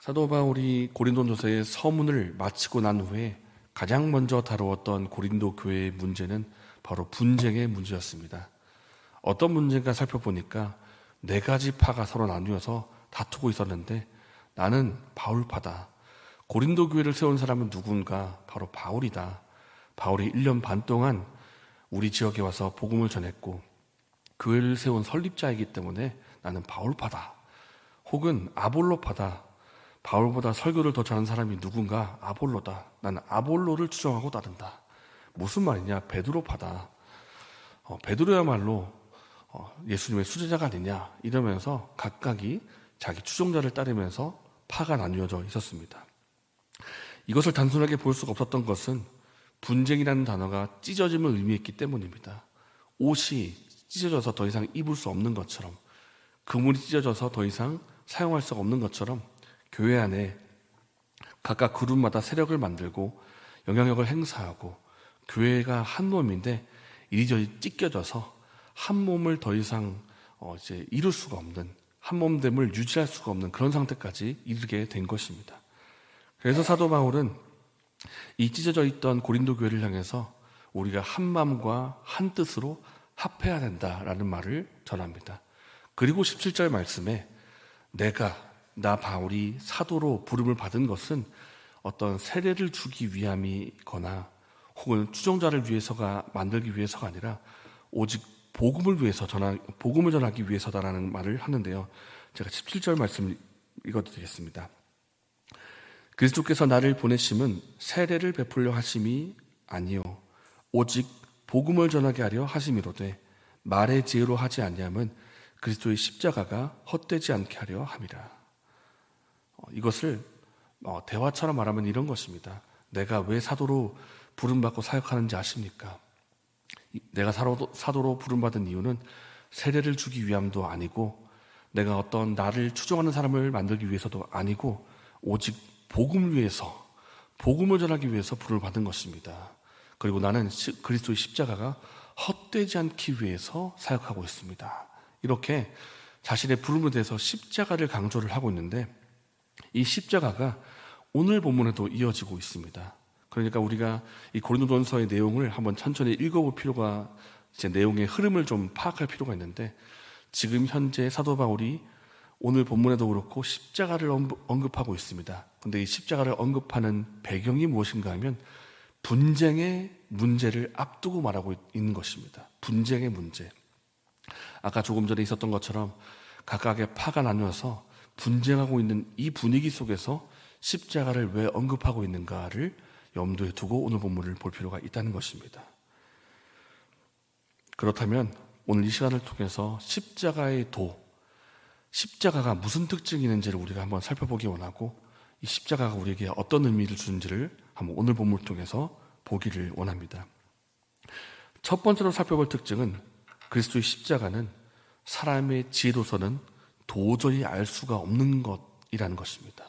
사도 바울이 고린도전서의 서문을 마치고 난 후에 가장 먼저 다루었던 고린도 교회의 문제는 바로 분쟁의 문제였습니다. 어떤 문제인가 살펴보니까 네 가지 파가 서로 나뉘어서 다투고 있었는데 나는 바울파다. 고린도 교회를 세운 사람은 누군가? 바로 바울이다. 바울이 1년 반 동안 우리 지역에 와서 복음을 전했고 교회를 세운 설립자이기 때문에 나는 바울파다. 혹은 아볼로파다. 바울보다 설교를 더 잘하는 사람이 누군가? 아볼로다. 나는 아볼로를 추종하고 따른다. 무슨 말이냐? 베드로파다. 베드로야말로 예수님의 수제자가 아니냐 이러면서 각각이 자기 추종자를 따르면서 파가 나뉘어져 있었습니다. 이것을 단순하게 볼 수가 없었던 것은 분쟁이라는 단어가 찢어짐을 의미했기 때문입니다. 옷이 찢어져서 더 이상 입을 수 없는 것처럼, 그물이 찢어져서 더 이상 사용할 수가 없는 것처럼 교회 안에 각각 그룹마다 세력을 만들고 영향력을 행사하고 교회가 한 몸인데 이리저리 찢겨져서 한 몸을 더 이상 이제 이룰 수가 없는, 한 몸됨을 유지할 수가 없는 그런 상태까지 이르게 된 것입니다. 그래서 사도 바울은 이 찢어져 있던 고린도 교회를 향해서 우리가 한 마음과 한 뜻으로 합해야 된다라는 말을 전합니다. 그리고 17절 말씀에 나 바울이 사도로 부름을 받은 것은 어떤 세례를 주기 위함이거나 혹은 추종자를 만들기 위해서가 아니라 오직 복음을 전하기 위해서다라는 말을 하는데요. 제가 17절 말씀 읽어드리겠습니다. 그리스도께서 나를 보내심은 세례를 베풀려 하심이 아니요 오직 복음을 전하게 하려 하심이로되 말의 지혜로 하지 아니함은 그리스도의 십자가가 헛되지 않게 하려 함이라. 이것을 대화처럼 말하면 이런 것입니다. 내가 왜 사도로 부름받고 사역하는지 아십니까? 내가 사도로 부름받은 이유는 세례를 주기 위함도 아니고 내가 어떤 나를 추종하는 사람을 만들기 위해서도 아니고 오직 복음을 위해서, 복음을 전하기 위해서 부름을 받은 것입니다. 그리고 나는 그리스도의 십자가가 헛되지 않기 위해서 사역하고 있습니다. 이렇게 자신의 부름에 대해서 십자가를 강조를 하고 있는데 이 십자가가 오늘 본문에도 이어지고 있습니다. 그러니까 우리가 이 고린도전서의 내용을 한번 천천히 읽어볼 필요가, 이제 내용의 흐름을 좀 파악할 필요가 있는데 지금 현재 사도 바울이 오늘 본문에도 그렇고 십자가를 언급하고 있습니다. 그런데 이 십자가를 언급하는 배경이 무엇인가 하면 분쟁의 문제를 앞두고 말하고 있는 것입니다. 분쟁의 문제. 아까 조금 전에 있었던 것처럼 각각의 파가 나누어서 분쟁하고 있는 이 분위기 속에서 십자가를 왜 언급하고 있는가를 염두에 두고 오늘 본문을 볼 필요가 있다는 것입니다. 그렇다면 오늘 이 시간을 통해서 십자가가 무슨 특징이 있는지를 우리가 한번 살펴보기 원하고 이 십자가가 우리에게 어떤 의미를 주는지를 한번 오늘 본문을 통해서 보기를 원합니다. 첫 번째로 살펴볼 특징은 그리스도의 십자가는 사람의 지혜로서는 도저히 알 수가 없는 것이라는 것입니다.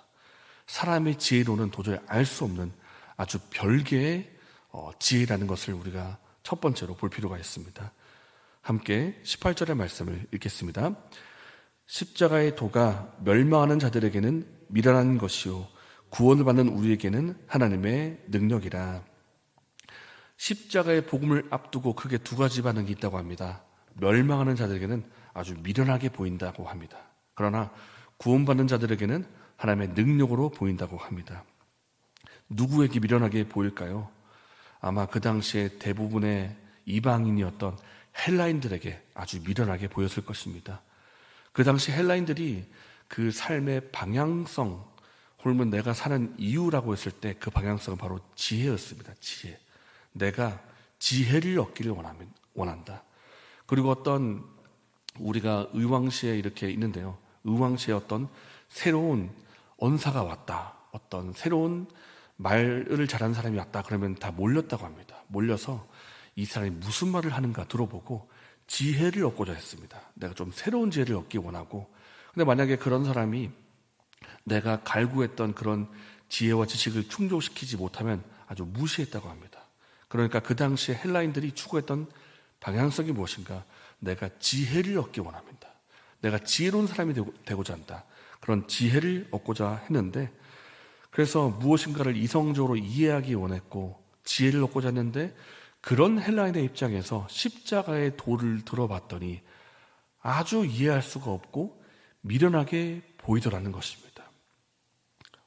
사람의 지혜로는 도저히 알 수 없는 아주 별개의 지혜라는 것을 우리가 첫 번째로 볼 필요가 있습니다. 함께 18절의 말씀을 읽겠습니다. 십자가의 도가 멸망하는 자들에게는 미련한 것이요 구원을 받는 우리에게는 하나님의 능력이라. 십자가의 복음을 앞두고 크게 두 가지 반응이 있다고 합니다. 멸망하는 자들에게는 아주 미련하게 보인다고 합니다. 그러나 구원받는 자들에게는 하나님의 능력으로 보인다고 합니다. 누구에게 미련하게 보일까요? 아마 그 당시에 대부분의 이방인이었던 헬라인들에게 아주 미련하게 보였을 것입니다. 그 당시 헬라인들이 그 삶의 방향성, 혹은 내가 사는 이유라고 했을 때 그 방향성은 바로 지혜였습니다. 지혜. 내가 지혜를 얻기를 원한다. 그리고 어떤 우리가 의왕시에 이렇게 있는데요. 의왕시에 어떤 새로운 언사가 왔다. 어떤 새로운 말을 잘하는 사람이 왔다. 그러면 다 몰렸다고 합니다. 몰려서 이 사람이 무슨 말을 하는가 들어보고 지혜를 얻고자 했습니다. 내가 좀 새로운 지혜를 얻기 원하고. 근데 만약에 그런 사람이 내가 갈구했던 그런 지혜와 지식을 충족시키지 못하면 아주 무시했다고 합니다. 그러니까 그 당시에 헬라인들이 추구했던 방향성이 무엇인가? 내가 지혜를 얻기 원합니다. 내가 지혜로운 사람이 되고자 한다. 그런 지혜를 얻고자 했는데, 그래서 무엇인가를 이성적으로 이해하기 원했고 지혜를 얻고자 했는데, 그런 헬라인의 입장에서 십자가의 도를 들어봤더니 아주 이해할 수가 없고 미련하게 보이더라는 것입니다.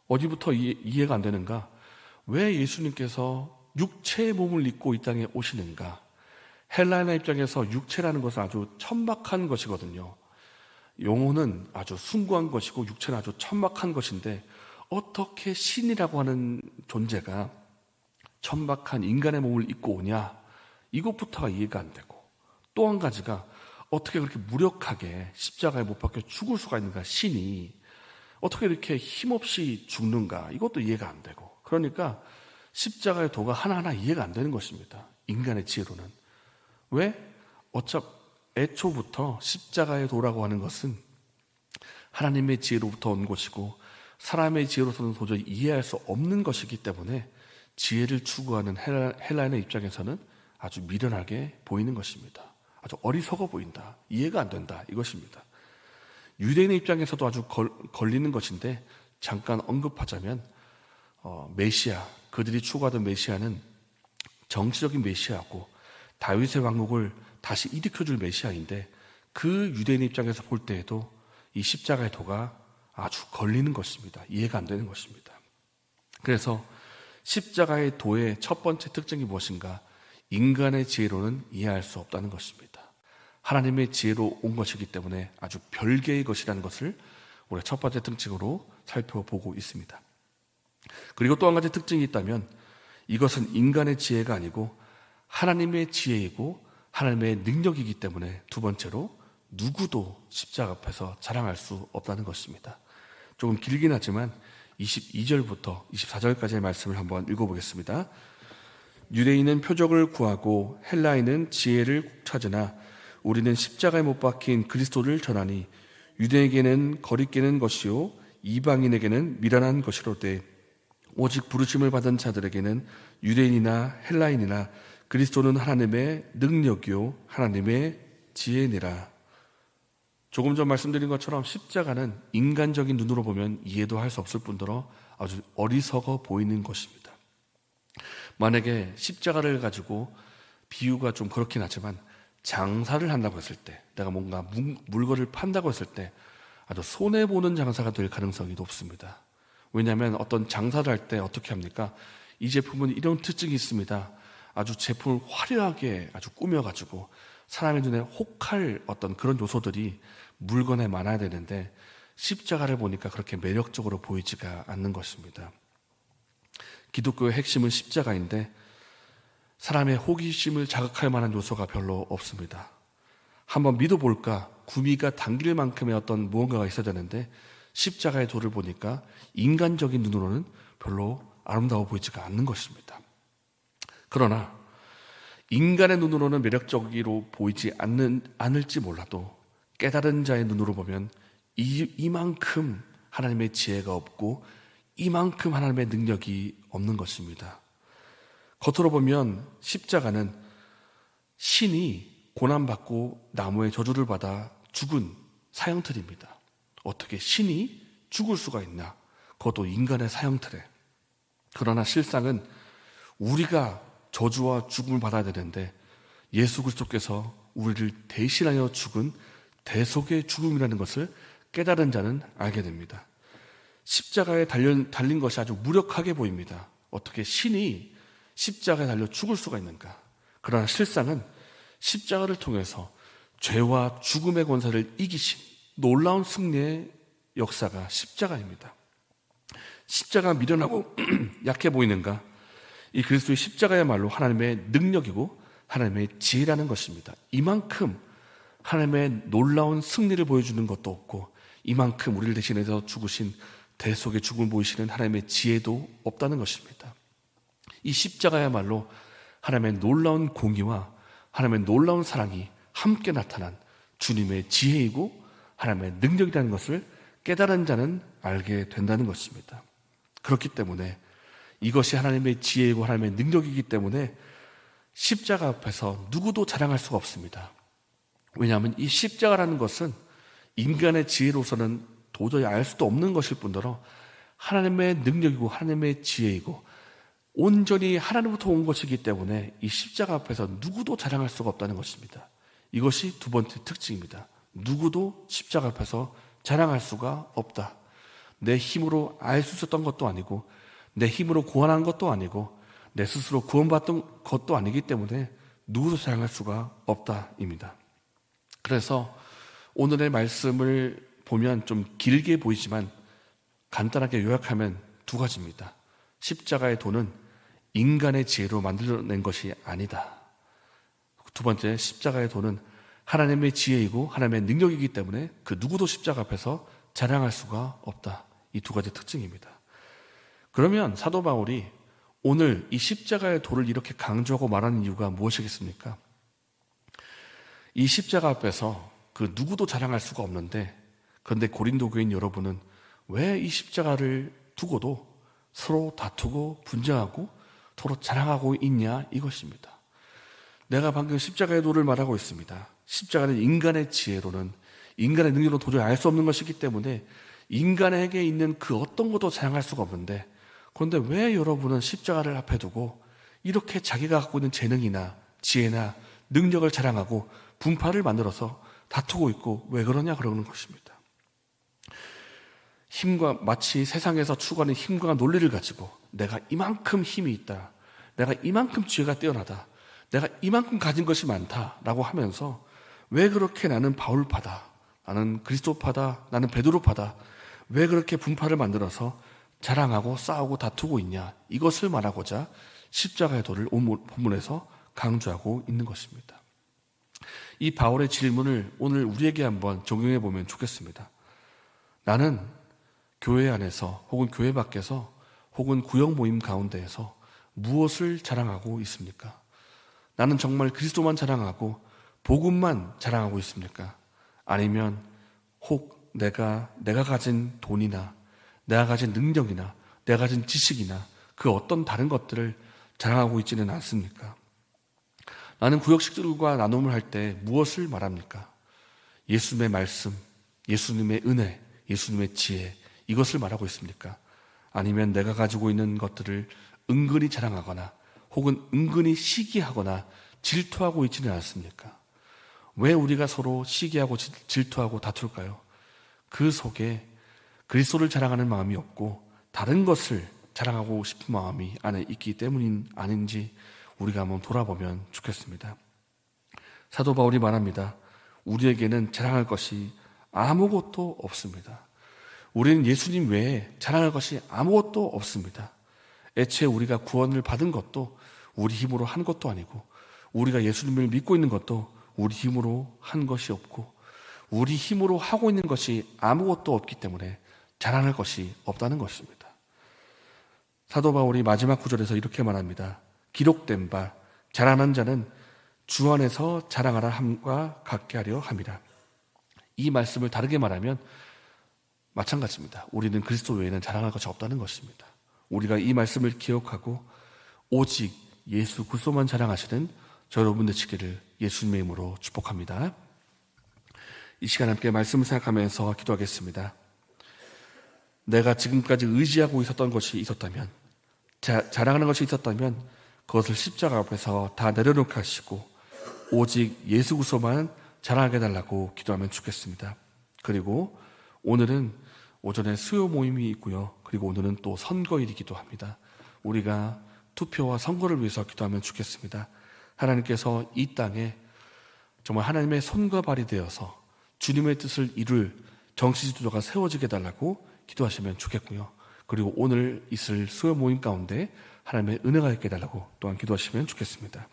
어디부터 이해가 안 되는가? 왜 예수님께서 육체의 몸을 입고 이 땅에 오시는가? 헬라인의 입장에서 육체라는 것은 아주 천박한 것이거든요. 영혼은 아주 숭고한 것이고 육체는 아주 천박한 것인데, 어떻게 신이라고 하는 존재가 천박한 인간의 몸을 입고 오냐? 이것부터가 이해가 안 되고, 또 한 가지가 어떻게 그렇게 무력하게 십자가에 못 박혀 죽을 수가 있는가? 신이 어떻게 이렇게 힘없이 죽는가? 이것도 이해가 안 되고, 그러니까 십자가의 도가 하나하나 이해가 안 되는 것입니다. 인간의 지혜로는. 왜? 애초부터 십자가의 도라고 하는 것은 하나님의 지혜로부터 온 것이고 사람의 지혜로서는 도저히 이해할 수 없는 것이기 때문에 지혜를 추구하는 헬라인의 입장에서는 아주 미련하게 보이는 것입니다. 아주 어리석어 보인다. 이해가 안 된다. 이것입니다. 유대인의 입장에서도 아주 걸리는 것인데, 잠깐 언급하자면 메시아, 그들이 추구하던 메시아는 정치적인 메시아고 다윗의 왕국을 다시 일으켜줄 메시아인데, 그 유대인의 입장에서 볼 때에도 이 십자가의 도가 아주 걸리는 것입니다. 이해가 안 되는 것입니다. 그래서 십자가의 도의 첫 번째 특징이 무엇인가? 인간의 지혜로는 이해할 수 없다는 것입니다. 하나님의 지혜로 온 것이기 때문에 아주 별개의 것이라는 것을 우리가 첫 번째 특징으로 살펴보고 있습니다. 그리고 또 한 가지 특징이 있다면, 이것은 인간의 지혜가 아니고 하나님의 지혜이고 하나님의 능력이기 때문에 두 번째로 누구도 십자가 앞에서 자랑할 수 없다는 것입니다. 조금 길긴 하지만 22절부터 24절까지의 말씀을 한번 읽어보겠습니다. 유대인은 표적을 구하고 헬라인은 지혜를 찾으나 우리는 십자가에 못 박힌 그리스도를 전하니 유대에게는 거리끼는 것이요 이방인에게는 미련한 것이로되 오직 부르심을 받은 자들에게는 유대인이나 헬라인이나 그리스도는 하나님의 능력이요 하나님의 지혜니라. 조금 전 말씀드린 것처럼 십자가는 인간적인 눈으로 보면 이해도 할 수 없을 뿐더러 아주 어리석어 보이는 것입니다. 만약에 십자가를 가지고 비유가 좀 그렇긴 하지만 장사를 한다고 했을 때, 내가 뭔가 물건을 판다고 했을 때 아주 손해보는 장사가 될 가능성이 높습니다. 왜냐하면 어떤 장사를 할 때 어떻게 합니까? 이 제품은 이런 특징이 있습니다. 아주 제품을 화려하게 아주 꾸며가지고 사람의 눈에 혹할 어떤 그런 요소들이 물건에 많아야 되는데, 십자가를 보니까 그렇게 매력적으로 보이지가 않는 것입니다. 기독교의 핵심은 십자가인데 사람의 호기심을 자극할 만한 요소가 별로 없습니다. 한번 믿어볼까? 구미가 당길 만큼의 어떤 무언가가 있어야 되는데, 십자가의 도를 보니까 인간적인 눈으로는 별로 아름다워 보이지가 않는 것입니다. 그러나 인간의 눈으로는 매력적으로 보이지 않을지 몰라도 깨달은 자의 눈으로 보면 이만큼 하나님의 지혜가 없고 이만큼 하나님의 능력이 없는 것입니다. 겉으로 보면 십자가는 신이 고난받고 나무의 저주를 받아 죽은 사형틀입니다. 어떻게 신이 죽을 수가 있나? 그것도 인간의 사형틀에. 그러나 실상은 우리가 저주와 죽음을 받아야 되는데 예수 그리스도께서 우리를 대신하여 죽은 대속의 죽음이라는 것을 깨달은 자는 알게 됩니다. 십자가에 달린 것이 아주 무력하게 보입니다. 어떻게 신이 십자가에 달려 죽을 수가 있는가? 그러나 실상은 십자가를 통해서 죄와 죽음의 권세를 이기신 놀라운 승리의 역사가 십자가입니다. 십자가가 미련하고 약해 보이는가? 이 그리스도의 십자가야말로 하나님의 능력이고 하나님의 지혜라는 것입니다. 이만큼 하나님의 놀라운 승리를 보여주는 것도 없고 이만큼 우리를 대신해서 죽으신 대속의 죽음을 보이시는 하나님의 지혜도 없다는 것입니다. 이 십자가야말로 하나님의 놀라운 공의와 하나님의 놀라운 사랑이 함께 나타난 주님의 지혜이고 하나님의 능력이라는 것을 깨달은 자는 알게 된다는 것입니다. 그렇기 때문에 이것이 하나님의 지혜이고 하나님의 능력이기 때문에 십자가 앞에서 누구도 자랑할 수가 없습니다. 왜냐하면 이 십자가라는 것은 인간의 지혜로서는 도저히 알 수도 없는 것일 뿐더러 하나님의 능력이고 하나님의 지혜이고 온전히 하나님부터 온 것이기 때문에 이 십자가 앞에서 누구도 자랑할 수가 없다는 것입니다. 이것이 두 번째 특징입니다. 누구도 십자가 앞에서 자랑할 수가 없다. 내 힘으로 알 수 있었던 것도 아니고 내 힘으로 구원한 것도 아니고 내 스스로 구원받던 것도 아니기 때문에 누구도 자랑할 수가 없다입니다. 그래서 오늘의 말씀을 보면 좀 길게 보이지만 간단하게 요약하면 두 가지입니다. 십자가의 도는 인간의 지혜로 만들어낸 것이 아니다. 두 번째, 십자가의 도는 하나님의 지혜이고 하나님의 능력이기 때문에 그 누구도 십자가 앞에서 자랑할 수가 없다. 이 두 가지 특징입니다. 그러면 사도 바울이 오늘 이 십자가의 도를 이렇게 강조하고 말하는 이유가 무엇이겠습니까? 이 십자가 앞에서 그 누구도 자랑할 수가 없는데, 그런데 고린도 교인 여러분은 왜 이 십자가를 두고도 서로 다투고 분쟁하고 서로 자랑하고 있냐, 이것입니다. 내가 방금 십자가의 도를 말하고 있습니다. 십자가는 인간의 지혜로는, 인간의 능력으로 도저히 알 수 없는 것이기 때문에 인간에게 있는 그 어떤 것도 자랑할 수가 없는데, 그런데 왜 여러분은 십자가를 앞에 두고 이렇게 자기가 갖고 있는 재능이나 지혜나 능력을 자랑하고 분파를 만들어서 다투고 있고 왜 그러냐, 그러는 것입니다. 힘과, 마치 세상에서 추구하는 힘과 논리를 가지고 내가 이만큼 힘이 있다, 내가 이만큼 지혜가 뛰어나다, 내가 이만큼 가진 것이 많다라고 하면서 왜 그렇게 나는 바울파다, 나는 그리스도파다, 나는 베드로파다, 왜 그렇게 분파를 만들어서 자랑하고 싸우고 다투고 있냐, 이것을 말하고자 십자가의 도를 본문에서 강조하고 있는 것입니다. 이 바울의 질문을 오늘 우리에게 한번 적용해 보면 좋겠습니다. 나는 교회 안에서 혹은 교회 밖에서 혹은 구역 모임 가운데에서 무엇을 자랑하고 있습니까? 나는 정말 그리스도만 자랑하고 복음만 자랑하고 있습니까? 아니면 혹 내가 가진 돈이나 내가 가진 능력이나 내가 가진 지식이나 그 어떤 다른 것들을 자랑하고 있지는 않습니까? 나는 구역식들과 나눔을 할 때 무엇을 말합니까? 예수님의 말씀, 예수님의 은혜, 예수님의 지혜, 이것을 말하고 있습니까? 아니면 내가 가지고 있는 것들을 은근히 자랑하거나 혹은 은근히 시기하거나 질투하고 있지는 않습니까? 왜 우리가 서로 시기하고 질투하고 다툴까요? 그 속에 그리스도를 자랑하는 마음이 없고 다른 것을 자랑하고 싶은 마음이 안에 있기 때문인 아닌지 우리가 한번 돌아보면 좋겠습니다. 사도 바울이 말합니다. 우리에게는 자랑할 것이 아무것도 없습니다. 우리는 예수님 외에 자랑할 것이 아무것도 없습니다. 애초에 우리가 구원을 받은 것도 우리 힘으로 한 것도 아니고, 우리가 예수님을 믿고 있는 것도 우리 힘으로 한 것이 없고, 우리 힘으로 하고 있는 것이 아무것도 없기 때문에 자랑할 것이 없다는 것입니다. 사도 바울이 마지막 구절에서 이렇게 말합니다. 기록된 바 자랑하는 자는 주 안에서 자랑하라 함과 같게 하려 함이라. 이 말씀을 다르게 말하면 마찬가지입니다. 우리는 그리스도 외에는 자랑할 것이 없다는 것입니다. 우리가 이 말씀을 기억하고 오직 예수 그리스도만 자랑하시는 저 여러분 되시기를 예수님의 이름으로 축복합니다. 이 시간 함께 말씀을 생각하면서 기도하겠습니다. 내가 지금까지 의지하고 있었던 것이 있었다면, 자랑하는 것이 있었다면 그것을 십자가 앞에서 다 내려놓게 하시고 오직 예수 그리스도만 자랑하게 해달라고 기도하면 좋겠습니다. 그리고 오늘은 오전에 수요 모임이 있고요. 그리고 오늘은 또 선거일이기도 합니다. 우리가 투표와 선거를 위해서 기도하면 좋겠습니다. 하나님께서 이 땅에 정말 하나님의 손과 발이 되어서 주님의 뜻을 이룰 정치지도자가 세워지게 해달라고 기도하시면 좋겠고요. 그리고 오늘 있을 수요 모임 가운데 하나님의 은혜가 있게 해달라고 또한 기도하시면 좋겠습니다.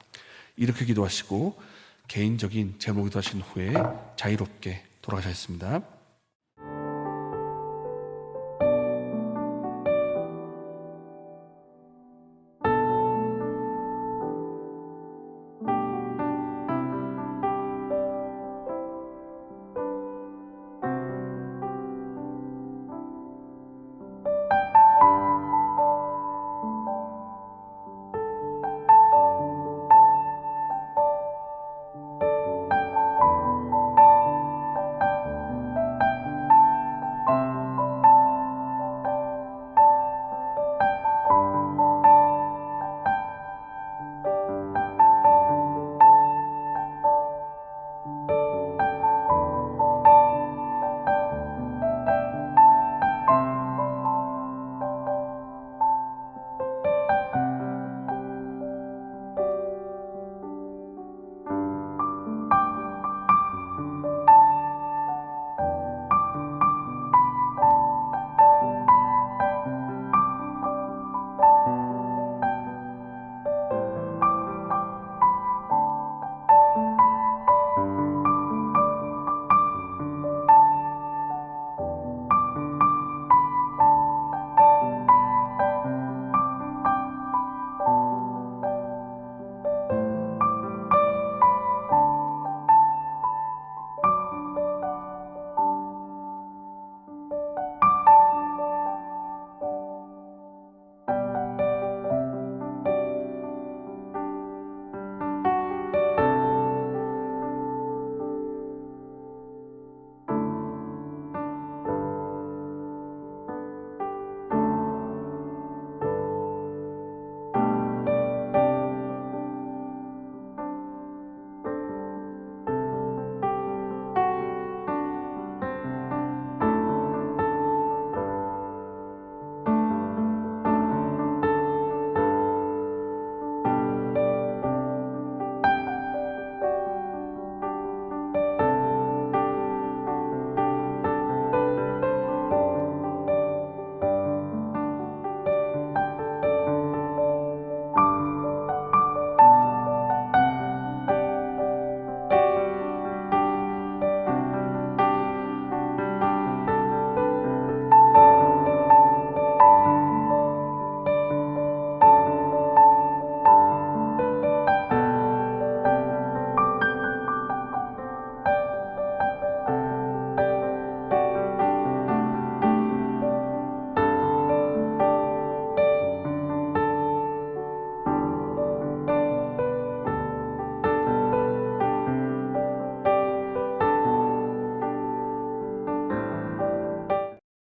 이렇게 기도하시고 개인적인 제목 기도하신 후에 자유롭게 돌아가셨습니다.